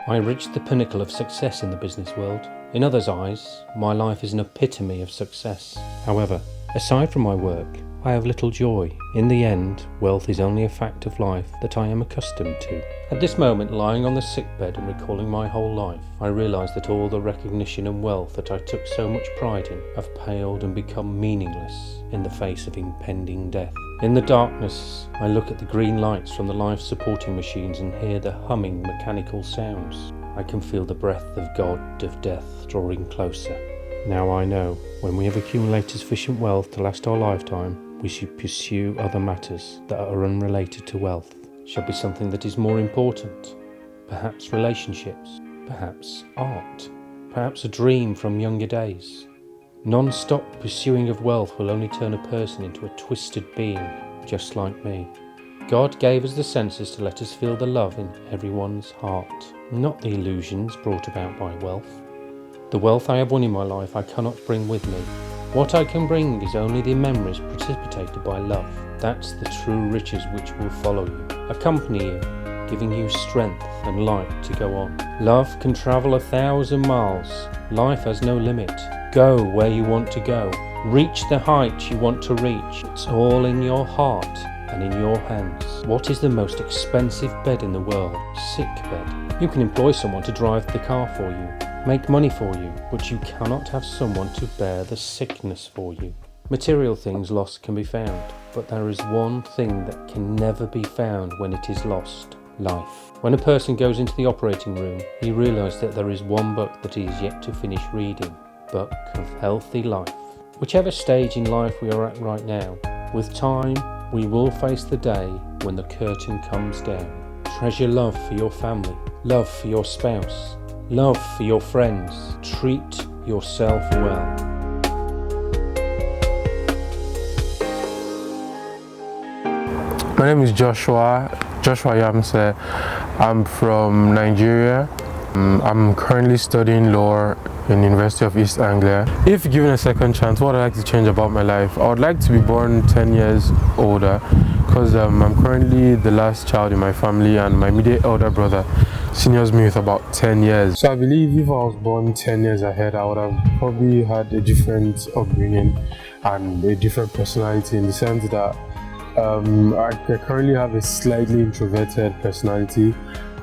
I reached the pinnacle of success in the business world. In others' eyes, my life is an epitome of success. However, aside from my work, I have little joy. In the end, wealth is only a fact of life that I am accustomed to. At this moment, lying on the sickbed and recalling my whole life, I realise that all the recognition and wealth that I took so much pride in have paled and become meaningless in the face of impending death. In the darkness, I look at the green lights from the life supporting machines and hear the humming mechanical sounds. I can feel the breath of God of death drawing closer. Now I know, when we have accumulated sufficient wealth to last our lifetime, we should pursue other matters that are unrelated to wealth. Should be something that is more important. Perhaps relationships, perhaps art, perhaps a dream from younger days. Non-stop pursuing of wealth will only turn a person into a twisted being, just like me. God gave us the senses to let us feel the love in everyone's heart, not the illusions brought about by wealth. The wealth I have won in my life I cannot bring with me. What I can bring is only the memories precipitated by love. That's the true riches which will follow you, accompany you, giving you strength and light to go on. Love can travel 1,000 miles. Life has no limit. Go where you want to go. Reach the heights you want to reach. It's all in your heart and in your hands. What is the most expensive bed in the world? Sick bed. You can employ someone to drive the car for you, make money for you, but you cannot have someone to bear the sickness for you. Material things lost can be found, but there is one thing that can never be found when it is lost: life. When a person goes into the operating room, he realizes that there is one book that he is yet to finish reading: Book of Healthy Life. Whichever stage in life we are at right now, with time we will face the day when the curtain comes down. Treasure love for your family, love for your spouse, love for your friends. Treat yourself well. My name is Joshua Yamse. I'm from Nigeria. I'm currently studying law in the University of East Anglia. If given a second chance, what I'd like to change about my life, I would like to be born 10 years older, because I'm currently the last child in my family, and my immediate elder brother seniors me with about 10 years. So I believe if I was born 10 years ahead, I would have probably had a different upbringing and a different personality, in the sense that I currently have a slightly introverted personality.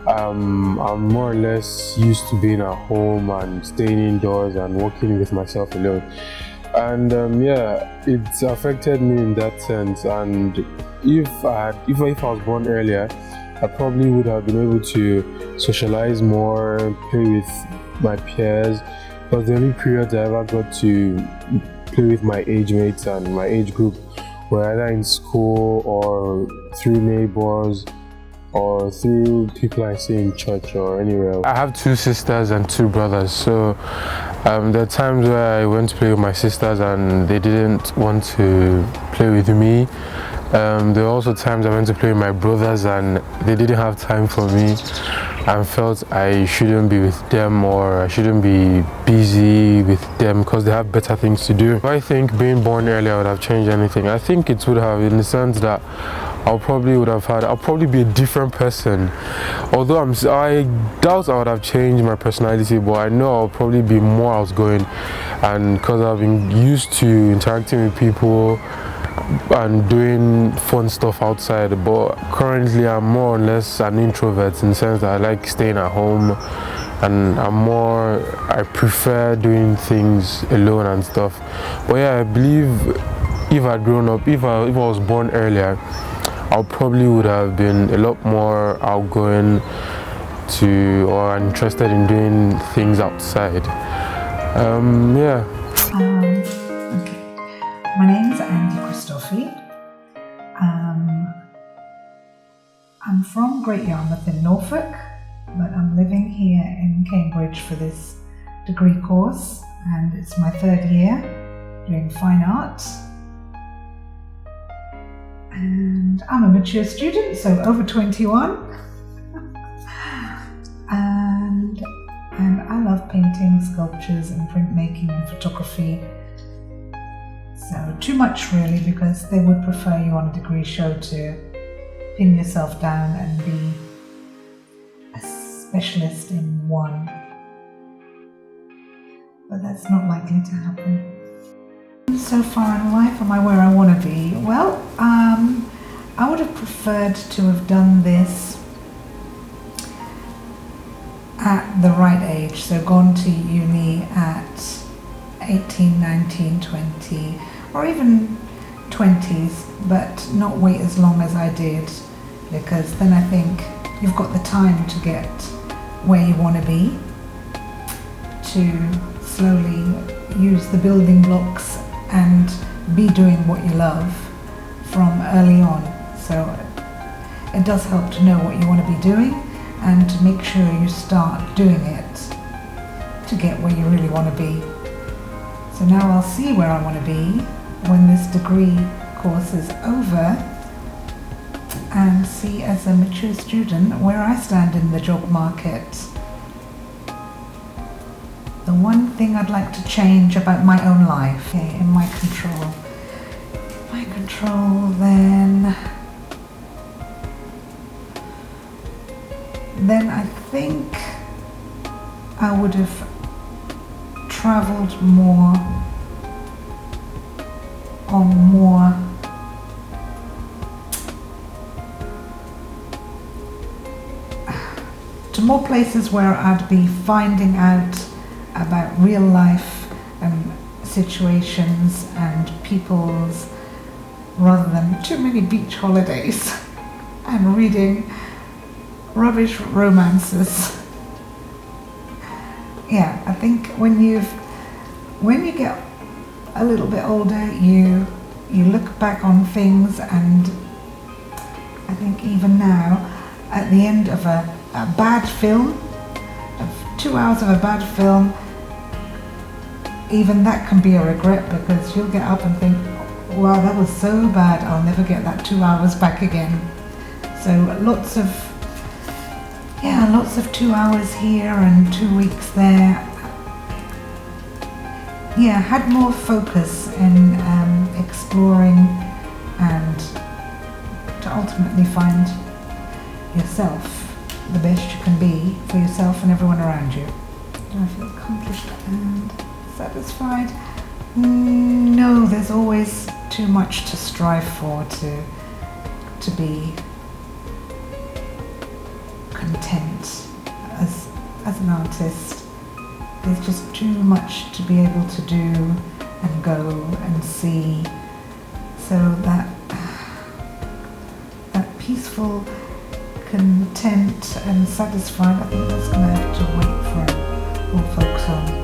I'm more or less used to being at home and staying indoors and working with myself alone. And it's affected me in that sense. And if I was born earlier, I probably would have been able to socialize more, play with my peers. Because the only periods I ever got to play with my age mates and my age group were either in school or through neighbors or through people I see in church or anywhere else. I have 2 sisters and 2 brothers, so there are times where I went to play with my sisters and they didn't want to play with me. There are also times I went to play with my brothers and they didn't have time for me and felt I shouldn't be with them, or I shouldn't be busy with them because they have better things to do. I think being born earlier would have changed anything. I think it would have, in the sense that I'll probably be a different person. Although I doubt I would have changed my personality, but I know I'll probably be more outgoing, and because I've been used to interacting with people and doing fun stuff outside. But currently I'm more or less an introvert, in the sense that I like staying at home, and I prefer doing things alone and stuff. But yeah, I believe if I'd grown up, if I was born earlier, I probably would have been a lot more outgoing or interested in doing things outside. Okay. My name is Andy Christophe. I'm from Great Yarmouth in Norfolk, but I'm living here in Cambridge for this degree course, and it's my 3rd year doing fine arts. And I'm a mature student, so over 21. and I love painting, sculptures and printmaking and photography. So too much really, because they would prefer you on a degree show to pin yourself down and be specialist in one. But that's not likely to happen. So far in life, am I where I want to be? Well, I would have preferred to have done this at the right age, so gone to uni at 18, 19, 20, or even 20s, but not wait as long as I did, because then I think you've got the time to get where you want to be, to slowly use the building blocks and be doing what you love from early on. So it does help to know what you want to be doing and to make sure you start doing it to get where you really want to be. So now I'll see where I want to be when this degree course is over, and see as a mature student where I stand in the job market. The one thing I'd like to change about my own life, okay, in my control. My control, then I think I would have traveled more to more places where I'd be finding out about real life situations and people's, rather than too many beach holidays and reading rubbish romances. Yeah, I think when you get a little bit older, you look back on things, and I think even now, at the end of a bad film, of 2 hours of a bad film, even that can be a regret, because you'll get up and think, wow, that was so bad, I'll never get that 2 hours back again. So lots of 2 hours here and 2 weeks there. Yeah, had more focus in exploring and to ultimately find yourself, the best you can be for yourself and everyone around you. Do I feel accomplished and satisfied? No, there's always too much to strive for, to be content as an artist. There's just too much to be able to do and go and see, so that peaceful, content and satisfied, I think that's going to have to wait for all folks on.